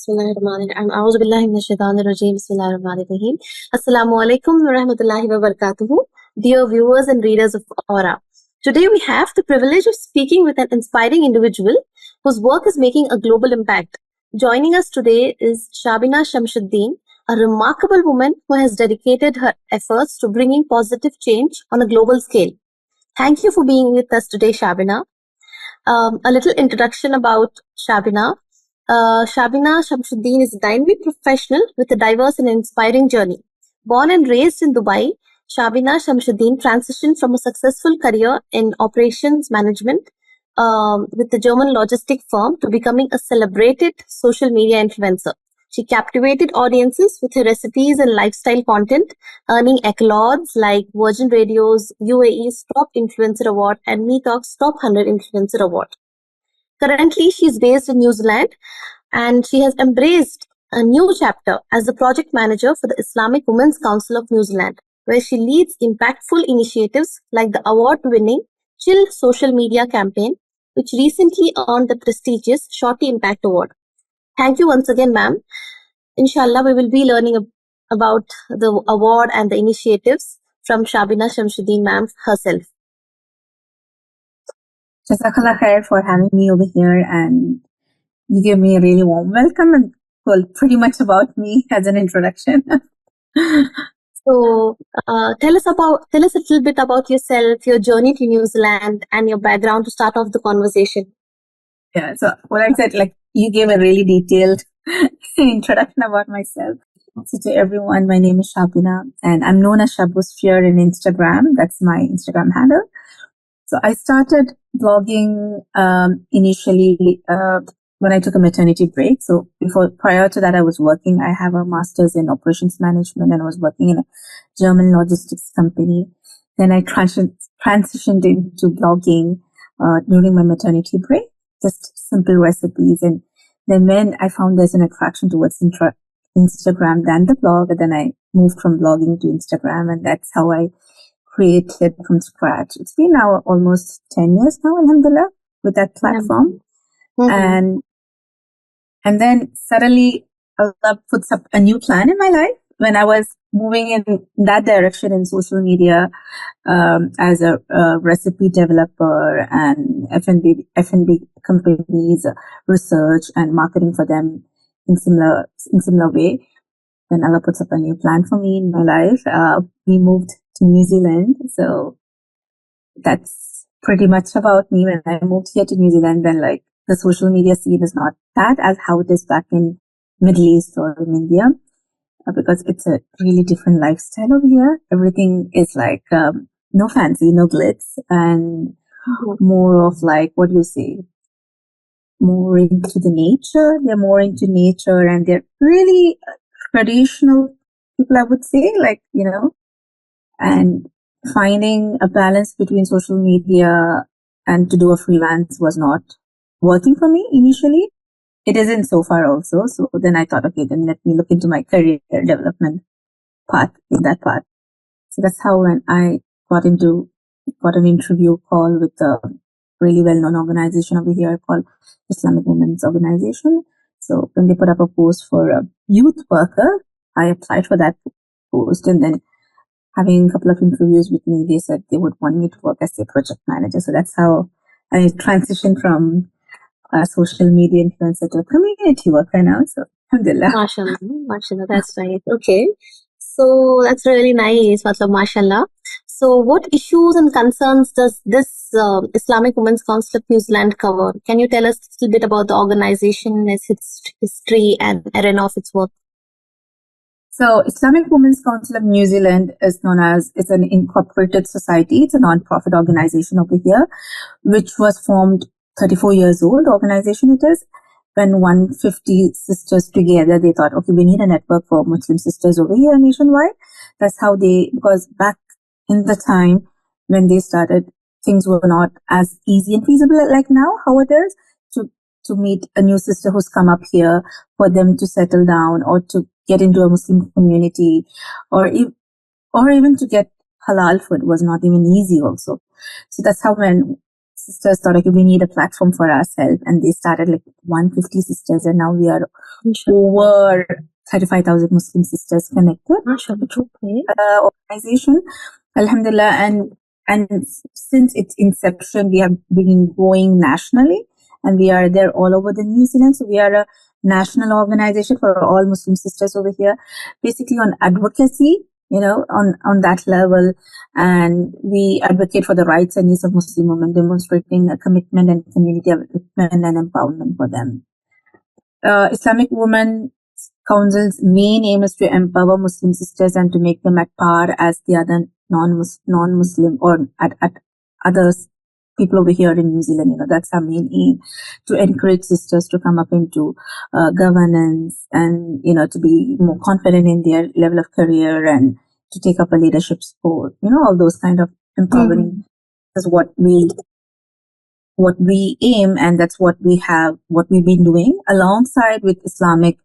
Bismillahirrahmanirrahim. A'udhu billahi minash shaitanir rajeem. Bismillahirrahmanirrahim. Assalamu alaikum wa rahmatullahi wa barakatuhu. Dear viewers and readers of Aura. Today we have the privilege of speaking with an inspiring individual whose work is making a global impact. Joining us today is Shabina Shamsudeen, a remarkable woman who has dedicated her efforts to bringing positive change on a global scale. Thank you for being with us today, Shabina. A little introduction about Shabina. Shabina Shamsudeen is a dynamic professional with a diverse and inspiring journey. Born and raised in Dubai, Shabina Shamsudeen transitioned from a successful career in operations management with the German logistic firm to becoming a celebrated social media influencer. She captivated audiences with her recipes and lifestyle content, earning accolades like Virgin Radio's UAE's Top Influencer Award and Me Talk's Top 100 Influencer Award. Currently, she is based in New Zealand and she has embraced a new chapter as the project manager for the Islamic Women's Council of New Zealand, where she leads impactful initiatives like the award-winning Chill social media campaign, which recently earned the prestigious Shorty Impact Award. Thank you once again, ma'am. Inshallah, we will be learning about the award and the initiatives from Shabina Shamsudeen, ma'am herself. Jazakallah khair for having me over here, and you gave me a really warm welcome and told pretty much about me as an introduction. So, tell us a little bit about yourself, your journey to New Zealand, and your background to start off the conversation. Yeah, so what I said, like, you gave a really detailed introduction about myself. So to everyone, my name is Shabina, and I'm known as Shabusphere in Instagram. That's my Instagram handle. So I started blogging initially when I took a maternity break. So prior to that, I was working. I have a master's in operations management and I was working in a German logistics company. Then I transitioned into blogging during my maternity break, just simple recipes. And then when I found there's an attraction towards Instagram than the blog, and then I moved from blogging to Instagram, and that's how I created from scratch. It's been now almost 10 years now, alhamdulillah, with that platform. Mm-hmm. And then suddenly Allah puts up a new plan in my life when I was moving in that direction in social media as a recipe developer and F&B companies, research and marketing for them in similar way. Then Allah puts up a new plan for me in my life. We moved to New Zealand. So that's pretty much about me. When I moved here to New Zealand, then like the social media scene is not that as how it is back in Middle East or in India, because it's a really different lifestyle over here. Everything is like no fancy, no glitz, and more of like, what do you say, more into the nature. They're more into nature and they're really traditional people, I would say, like, you know, and finding a balance between social media and to do a freelance was not working for me initially. It isn't so far also. So then I thought, okay, then let me look into my career development path in that path. So that's how when I got an interview call with a really well-known organization over here called Islamic Women's Organization. So when they put up a post for a youth worker, I applied for that post, and then having a couple of interviews with me, they said they would want me to work as a project manager. So that's how I transitioned from a social media influencer to a community worker now. So alhamdulillah. Mashallah, that's right. Okay. So that's really nice, mashallah. So what issues and concerns does this Islamic Women's Council of New Zealand cover? Can you tell us a little bit about the organization, its history and arena of its work? So Islamic Women's Council of New Zealand is known as, it's an incorporated society. It's a non-profit organization over here, which was formed 34 years old organization it is. When 150 sisters together, they thought, okay, we need a network for Muslim sisters over here nationwide. That's how because back in the time when they started, things were not as easy and feasible like now, how it is to meet a new sister who's come up here, for them to settle down or to get into a Muslim community, or even to get halal food was not even easy also. So that's how when sisters thought, okay, we need a platform for ourselves, and they started like 150 sisters, and now we are over 35,000 Muslim sisters connected organization, alhamdulillah. And since its inception, we have been growing nationally, and we are there all over the New Zealand. So we are a national organization for all Muslim sisters over here, basically on advocacy, on that level. And we advocate for the rights and needs of Muslim women, demonstrating a commitment and community development and empowerment for them. Islamic Women Council's main aim is to empower Muslim sisters and to make them at par as the other non-Muslim or at others people over here in New Zealand. That's our main aim, to encourage sisters to come up into governance and, to be more confident in their level of career and to take up a leadership sport, all those kind of empowering is what we aim, and that's what we've been doing alongside with Islamic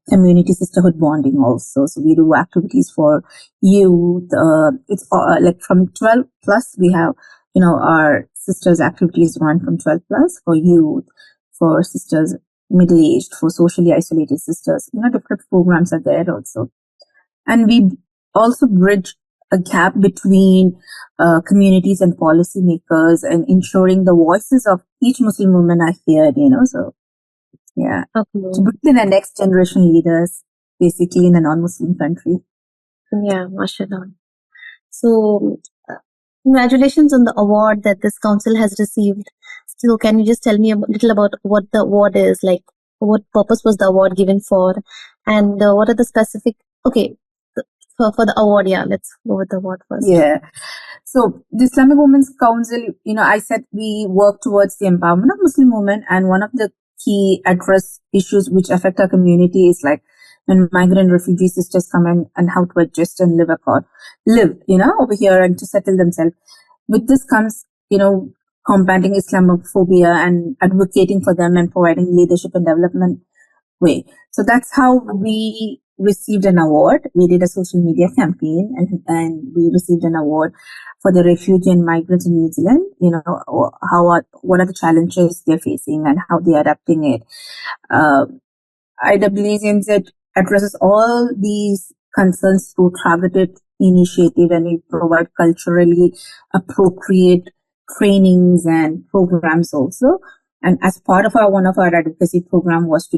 community sisterhood bonding also. So we do activities for youth. It's like from 12 plus, we have, our sisters activities run from 12 plus for youth, for sisters middle-aged, for socially isolated sisters. Different programs are there also. And we also bridge a gap between communities and policymakers, and ensuring the voices of each Muslim woman are heard, so yeah. Okay. To bring in the next generation leaders, basically in a non-Muslim country. Yeah, mashallah. So, congratulations on the award that this council has received. So, can you just tell me a little about what the award is, like what purpose was the award given for, and what are the specific, for the award, let's go with the award first. Yeah. So the Islamic Women's Council, I said we work towards the empowerment of Muslim women, and one of the key address issues which affect our community is like when migrant refugee sisters come in and how to adjust and live, over here and to settle themselves. With this comes, combating Islamophobia and advocating for them and providing leadership and development way. So that's how we received an award. We did a social media campaign and we received an award for the refugee and migrants in New Zealand. What are the challenges they're facing and how they're adapting it. IWCNZ addresses all these concerns through targeted initiative, and we provide culturally appropriate trainings and programs also. And as part of one of our advocacy program was to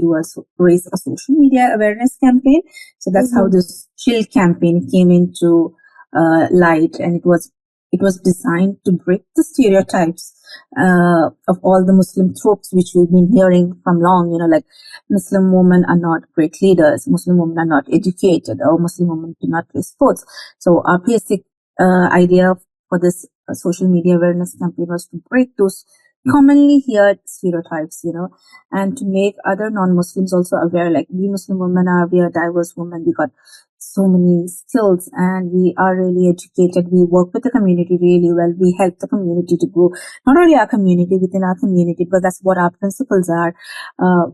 raise a social media awareness campaign. So that's how this Chill campaign came into light, and it was designed to break the stereotypes of all the Muslim tropes which we've been hearing from long. Like Muslim women are not great leaders, Muslim women are not educated, or Muslim women do not play sports. So our basic idea for this social media awareness campaign was to break those commonly heard stereotypes, and to make other non-Muslims also aware, like we Muslim women we are diverse women, we got so many skills and we are really educated, we work with the community really well, we help the community to grow, not only our community, within our community, but that's what our principles are.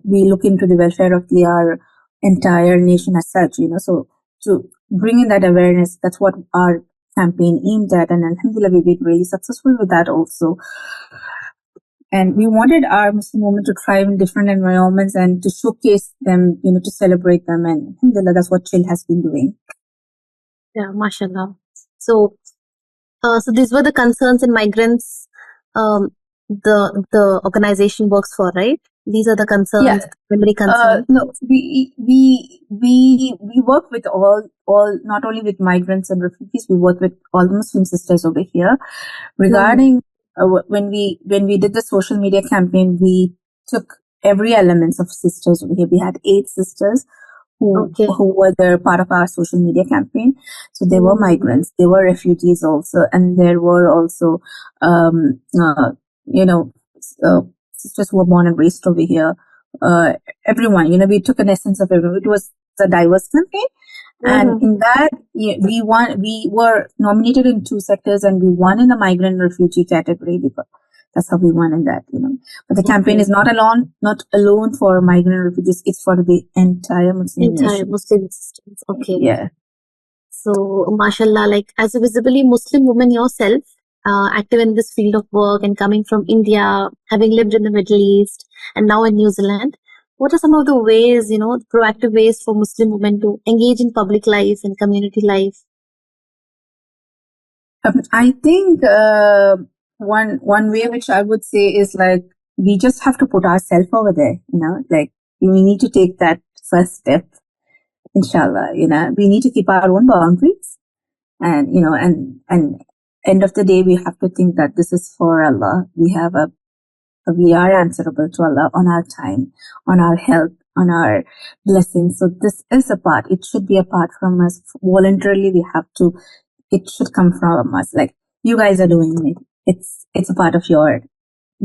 We look into the welfare of our entire nation as such, so to bring in that awareness, that's what our campaign aimed at, and alhamdulillah, we've been really successful with that also. And we wanted our Muslim women to thrive in different environments and to showcase them, to celebrate them. And alhamdulillah, that's what Chill has been doing. Yeah, mashallah. So these were the concerns and migrants the organization works for, right? These are the concerns, primary concerns. No, we work with all, not only with migrants and refugees, we work with all the Muslim sisters over here. Regarding when we did the social media campaign, we took every elements of sisters over here. We had 8 sisters who were the part of our social media campaign. So they were migrants, they were refugees also, and there were also sisters who were born and raised over here. Everyone, we took an essence of everyone. It was a diverse campaign. And in that, we were nominated in 2 sectors, and we won in the migrant and refugee category, because that's how we won in that, But the campaign is not alone for migrant and refugees. It's for the entire Muslim existence. Okay. Yeah. So, mashallah, like as a visibly Muslim woman yourself, active in this field of work and coming from India, having lived in the Middle East and now in New Zealand, what are some of the ways, proactive ways for Muslim women to engage in public life and community life? I think one way which I would say is like we just have to put ourselves over there, like we need to take that first step, inshallah. We need to keep our own boundaries, and and end of the day we have to think that this is for Allah. We are answerable to Allah on our time, on our health, on our blessings. So this is a part. It should be a part from us voluntarily. It should come from us. Like you guys are doing it. It's a part of your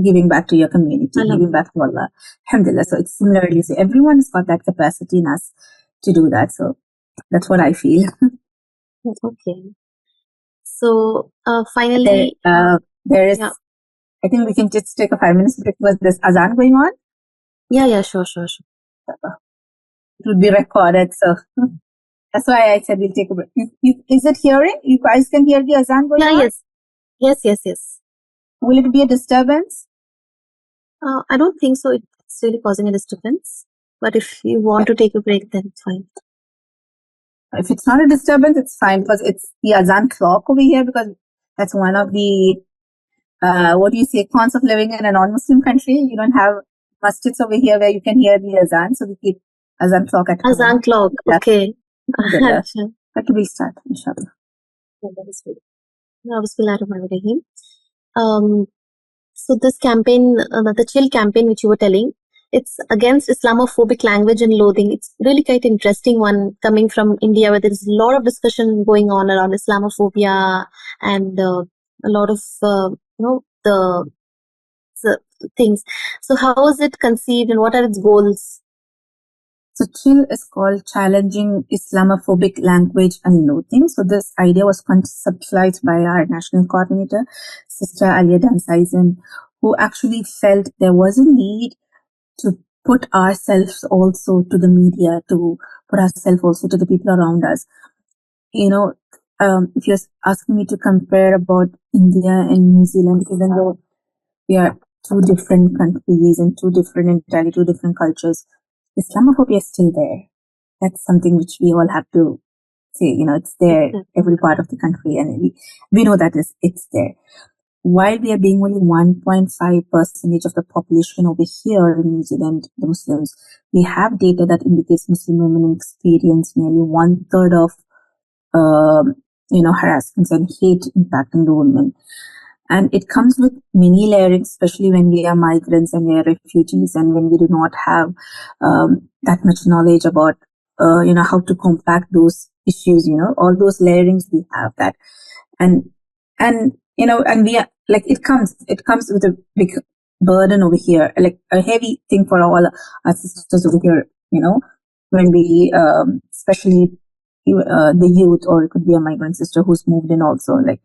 giving back to your community, giving back to Allah. Alhamdulillah. So it's similarly. So everyone has got that capacity in us to do that. So that's what I feel. Okay. So finally, there is. Yeah. I think we can just take a 5 minutes break. Was this azan going on? Yeah, sure. It will be recorded, so that's why I said we'll take a break. Is it hearing? You guys can hear the azan going on? Yes. Will it be a disturbance? I don't think so. It's really causing a disturbance. But if you want to take a break, then it's fine. If it's not a disturbance, it's fine because it's the azan clock over here, because that's one of the what do you say, cons of living in a non-Muslim country. You don't have masjids over here where you can hear the azan, so we keep azan clock at home. Azan clock, okay. But we'll start, inshallah. So this campaign, the Chill campaign which you were telling, it's against Islamophobic language and loathing. It's really quite interesting one coming from India, where there's a lot of discussion going on around Islamophobia and a lot of the things. So how is it conceived and what are its goals? So Chill is called Challenging Islamophobic Language and Loathing. So this idea was conceptualized by our national coordinator, Sister Alia Dansaisen, who actually felt there was a need to put ourselves also to the media, to put ourselves also to the people around us. If you're asking me to compare about India and New Zealand, even though we are two different countries and entirely two different cultures, Islamophobia is still there. That's something which we all have to say, it's there, every part of the country, and we know that it's there. While we are being only 1.5% of the population over here in New Zealand, the Muslims, we have data that indicates Muslim women experience nearly 1/3 of harassments and hate impacting the women. And it comes with many layers, especially when we are migrants and we are refugees, and when we do not have that much knowledge about, how to combat those issues, all those layerings we have that. And we are like, it comes with a big burden over here, like a heavy thing for all our sisters over here, when we, especially the youth, or it could be a migrant sister who's moved in also, like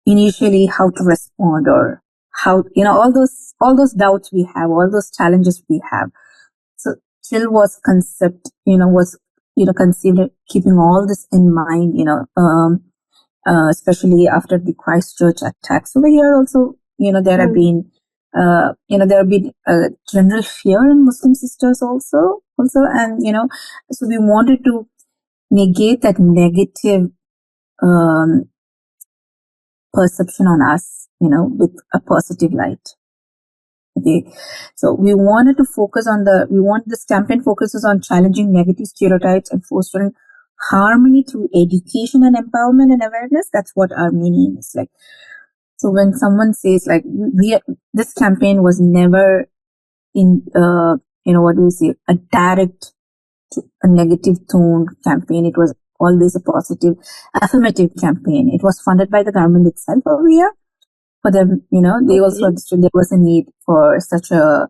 initially how to respond, or how, all those doubts we have, all those challenges we have. So Chill was conceived keeping all this in mind, especially after the Christchurch attacks over here also, there have been general fear in Muslim sisters also, and, so we wanted to negate that negative perception on us, with a positive light. Okay, so we wanted to this campaign focuses on challenging negative stereotypes and fostering harmony through education and empowerment and awareness. That's what our meaning is like. So when someone says like, this campaign was never in, a direct to a negative tone campaign. It was always a positive, affirmative campaign. It was funded by the government itself over here. For them, they also understood there was a need for such a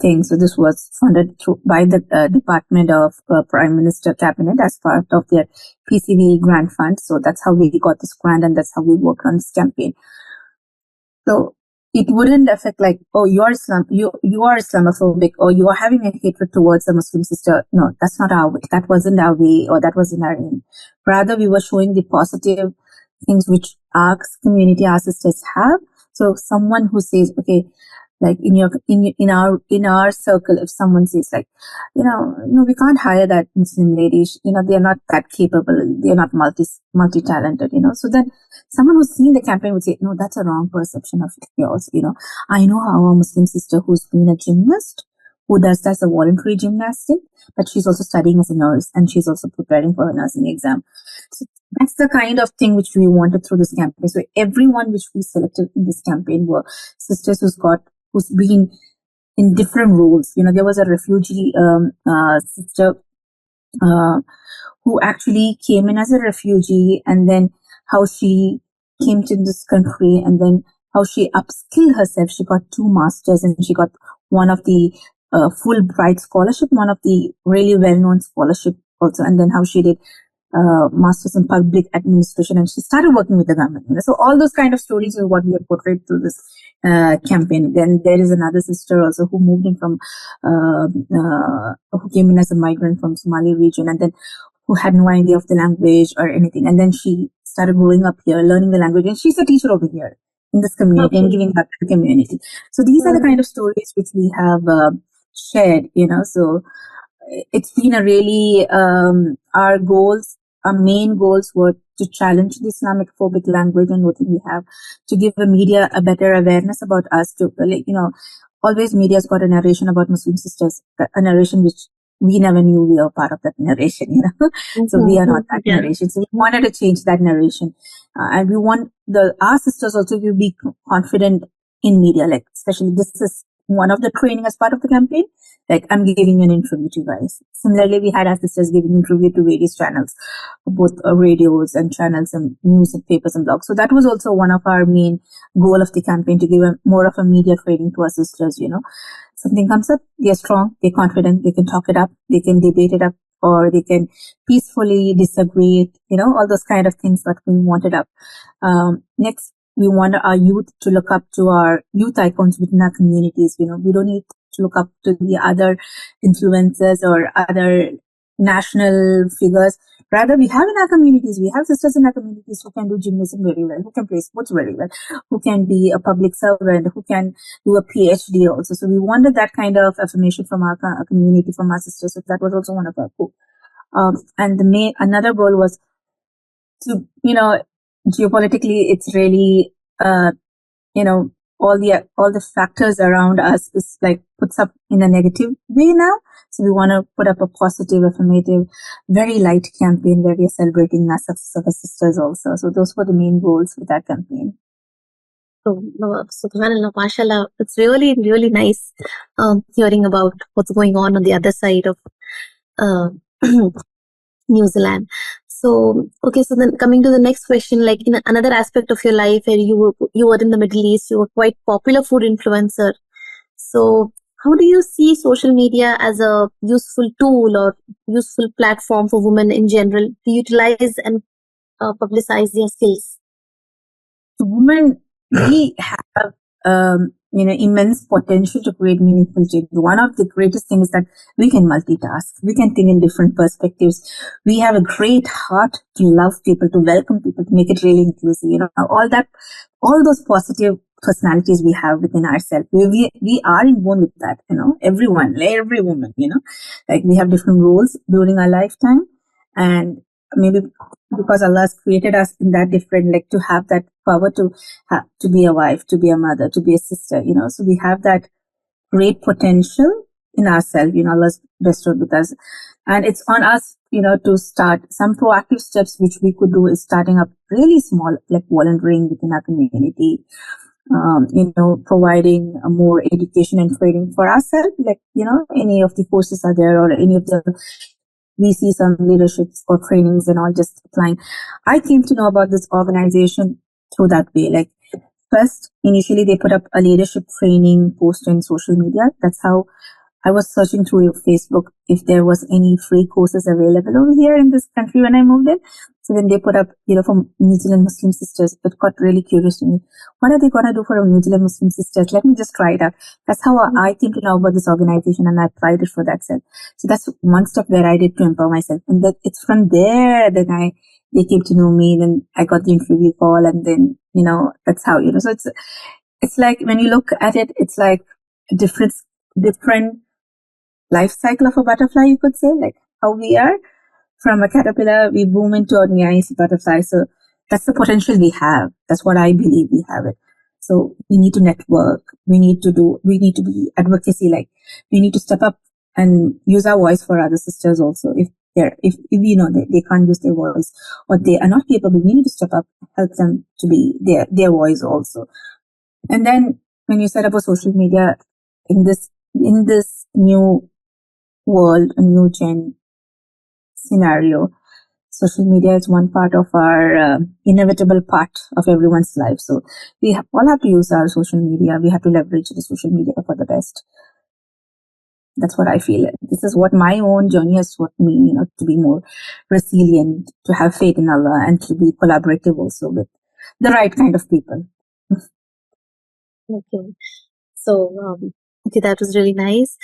thing. So this was funded by the Department of Prime Minister Cabinet as part of their PCV grant fund. So that's how we got this grant, and that's how we worked on this campaign. So it wouldn't affect like, oh, you are Islamophobic, or you are having a hatred towards a Muslim sister. No, that's not our way. That wasn't our way, or that wasn't our aim. Rather, we were showing the positive things which our community, our sisters have. So someone who says, okay, like in our circle, if someone says like, no, we can't hire that Muslim lady. They're not that capable. They're not multi talented. So then someone who's seen the campaign would say, no, that's a wrong perception of yours. I know our Muslim sister who's been a gymnast, who does a voluntary gymnastic, but she's also studying as a nurse and she's also preparing for her nursing exam. So that's the kind of thing which we wanted through this campaign. So everyone which we selected in this campaign were sisters who's been in different roles. There was a refugee sister who actually came in as a refugee, and then how she came to this country, and then how she upskilled herself. She got 2 masters, and she got one of the Fulbright scholarship, one of the really well-known scholarship also, and then how she did masters in public administration, and she started working with the government. So all those kind of stories are what we have portrayed through this campaign. Then there is another sister also who moved in from who came in as a migrant from Somali region, and then who had no idea of the language or anything, and then she started growing up here, learning the language, and she's a teacher over here in this community and giving back to the community. So these are the kind of stories which we have shared. So it's been a really our main goals were to challenge the Islamic phobic language and what we have, to give the media a better awareness about us, to always media's got a narration about Muslim sisters, a narration which we never knew we were part of that narration, So we are not that narration. So we wanted to change that narration. And we want our sisters also to be confident in media, like especially this is one of the training as part of the campaign. Like, I'm giving an interview to you guys. Similarly, we had our sisters giving interview to various channels, both radios and channels and news and papers and blogs. So that was also one of our main goal of the campaign, to give more of a media training to our sisters. Something comes up, they're strong, they're confident, they can talk it up, they can debate it up, or they can peacefully disagree, all those kind of things that we wanted up. Next, we want our youth to look up to our youth icons within our communities. We don't need to look up to the other influencers or other national figures. Rather, we have in our communities, we have sisters in our communities who can do gymnasium very well, who can play sports very well, who can be a public servant, who can do a PhD also. So we wanted that kind of affirmation from our community, from our sisters. So that was also one of our goals. And another goal was to, geopolitically, it's really, all the factors around us is like puts up in a negative way now. So we want to put up a positive, affirmative, very light campaign where we are celebrating the success of our sisters also. So those were the main goals with that campaign. So, subhanallah, mashallah, it's really, really nice hearing about what's going on the other side of New Zealand. So, okay, so then coming to the next question, like in another aspect of your life where you were in the Middle East, you were quite popular food influencer. So how do you see social media as a useful tool or useful platform for women in general to utilize and publicize their skills? Women, we have immense potential to create meaningful change. One of the greatest things is that we can multitask. We can think in different perspectives. We have a great heart to love people, to welcome people, to make it really inclusive. All those positive personalities we have within ourselves. We are inborn with that, every woman, like we have different roles during our lifetime, and maybe because Allah has created us in that different, like to have that power to be a wife, to be a mother, to be a sister, so we have that great potential in ourselves, Allah's bestowed with us. And it's on us, to start some proactive steps, which we could do is starting up really small, like volunteering within our community, providing more education and training for ourselves, like, any of the courses are there, or any of the we see some leaderships or trainings and all, just applying. I came to know about this organization through that way. Like, first, initially they put up a leadership training post in social media. That's how I was searching through Facebook if there was any free courses available over here in this country when I moved in. So then they put up, from New Zealand Muslim sisters. It got really curious to me. What are they going to do for New Zealand Muslim sisters? Let me just try it out. That's how I came to know about this organization, and I applied it for that self. So that's one step where I did to empower myself. And that it's from there that I they came to know me, then I got the interview call, and then, that's how, so it's like, when you look at it, it's like a different life cycle of a butterfly, you could say, like how we are from a caterpillar, we boom into a nice butterfly. So that's the potential we have. That's what I believe we have it. So we need to network. We need to be advocacy. Like, we need to step up and use our voice for other sisters also. If we know that they can't use their voice, or they are not capable, we need to step up, help them to be their voice also. And then when you set up a social media in this new world, a new gen scenario, social media is one part of our inevitable part of everyone's life. So we all have to use our social media. We have to leverage the social media for the best. That's what I feel. This is what my own journey has taught me, to be more resilient, to have faith in Allah, and to be collaborative also with the right kind of people. Okay. So, okay, that was really nice.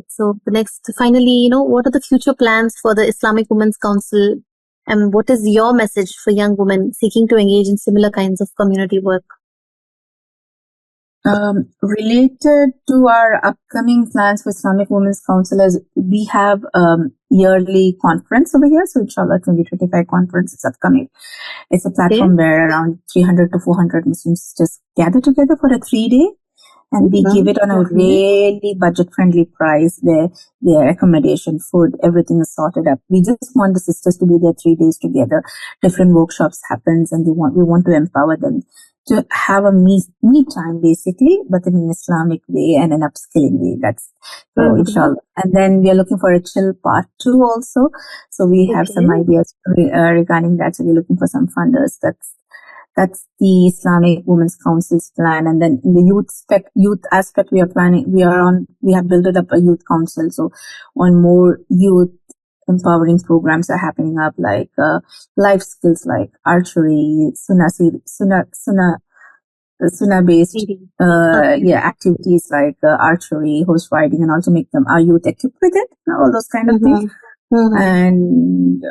So the next, finally, what are the future plans for the Islamic Women's Council, and what is your message for young women seeking to engage in similar kinds of community work? Related to our upcoming plans for Islamic Women's Council, is we have yearly conference over here. So inshallah, 2025 conference is upcoming. It's a platform where around 300 to 400 Muslims just gather together for a 3-day. And we give it on a really budget-friendly price. Their accommodation, food, everything is sorted up. We just want the sisters to be there 3 days together. Different workshops happens, and we want to empower them to have a me time, basically, but in an Islamic way and an upskilling way. That's so, inshallah. And then we are looking for a chill part 2 also. So we have some ideas regarding that. So we're looking for some funders. That's the Islamic Women's Council's plan. And then in the youth aspect, we have built up a youth council. So on more youth empowering programs are happening up, like life skills like archery, sunnah based activities like archery, horse riding, and also make them our youth equipped with it, all those kind of things. And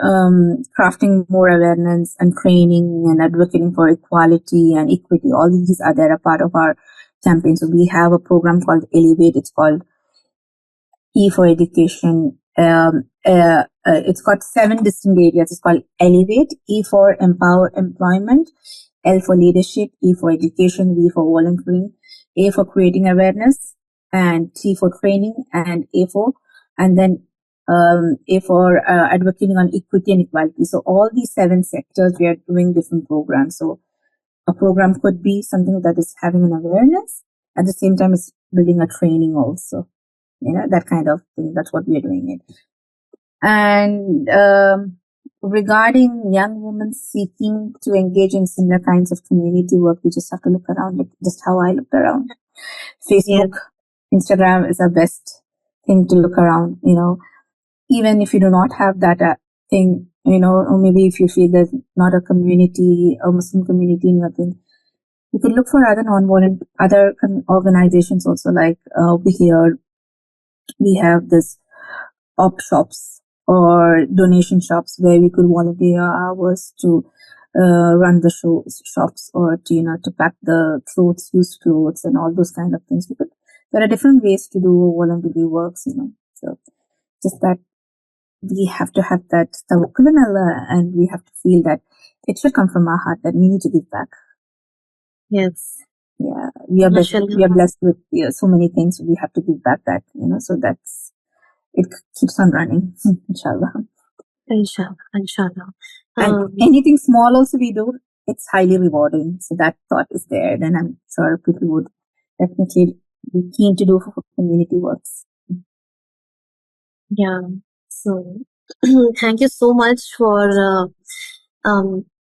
crafting more awareness and training and advocating for equality and equity. All these are there a part of our campaign. So we have a program called Elevate. It's called E for Education. It's got 7 distinct areas. It's called Elevate. E for Employment. L for Leadership. E for Education. V for Volunteering. A for Creating Awareness. And T for Training. And A for advocating on equity and equality. So all these 7 sectors, we are doing different programs. So a program could be something that is having an awareness, at the same time it's building a training also. That kind of thing. That's what we are doing it. And regarding young women seeking to engage in similar kinds of community work, we just have to look around, like just how I looked around. Facebook, Instagram is the best thing to look around, even if you do not have that thing, or maybe if you feel there's not a community, a Muslim community in your thing, you could look for other organizations also. Like over here, we have this op shops or donation shops where we could volunteer hours to run the shops, or to pack the used clothes and all those kind of things. There are different ways to do voluntary works, So just that we have to have that tawakkul in Allah, and we have to feel that it should come from our heart that we need to give back. Yes. Yeah, we are blessed with so many things. We have to give back that, so that's it. Keeps on running, inshallah. Inshallah. And anything small also we do, it's highly rewarding. So that thought is there. Then I'm sure people would definitely be keen to do for community works. Yeah. So thank you so much for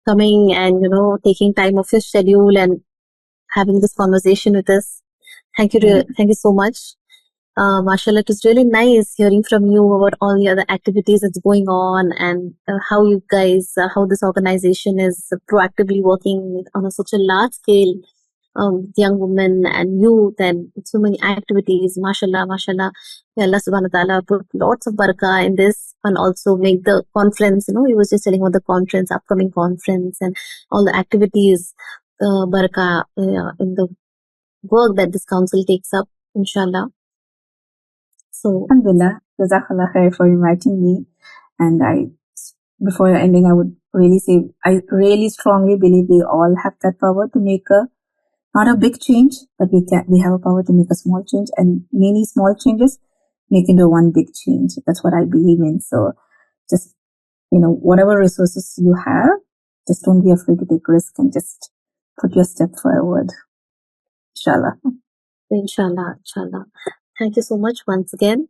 coming and taking time off your schedule and having this conversation with us. Thank you. Thank you so much. Mashallah, it was really nice hearing from you about all the other activities that's going on, and how you guys, how this organization is proactively working on such a large scale young women and youth and so many activities. Mashallah, mashallah. May Allah subhanahu wa ta'ala put lots of barakah in this and also make the conference, he was just telling about the conference, upcoming conference and all the activities, barakah in the work that this council takes up, inshallah. So, Alhamdulillah, Jazakallah khair for inviting me. And before ending, I would really say, I really strongly believe we all have that power to make not a big change, but we have a power to make a small change, and many small changes make into one big change. That's what I believe in. So just, whatever resources you have, just don't be afraid to take risk and just put your step forward. Inshallah. Inshallah. Thank you so much once again.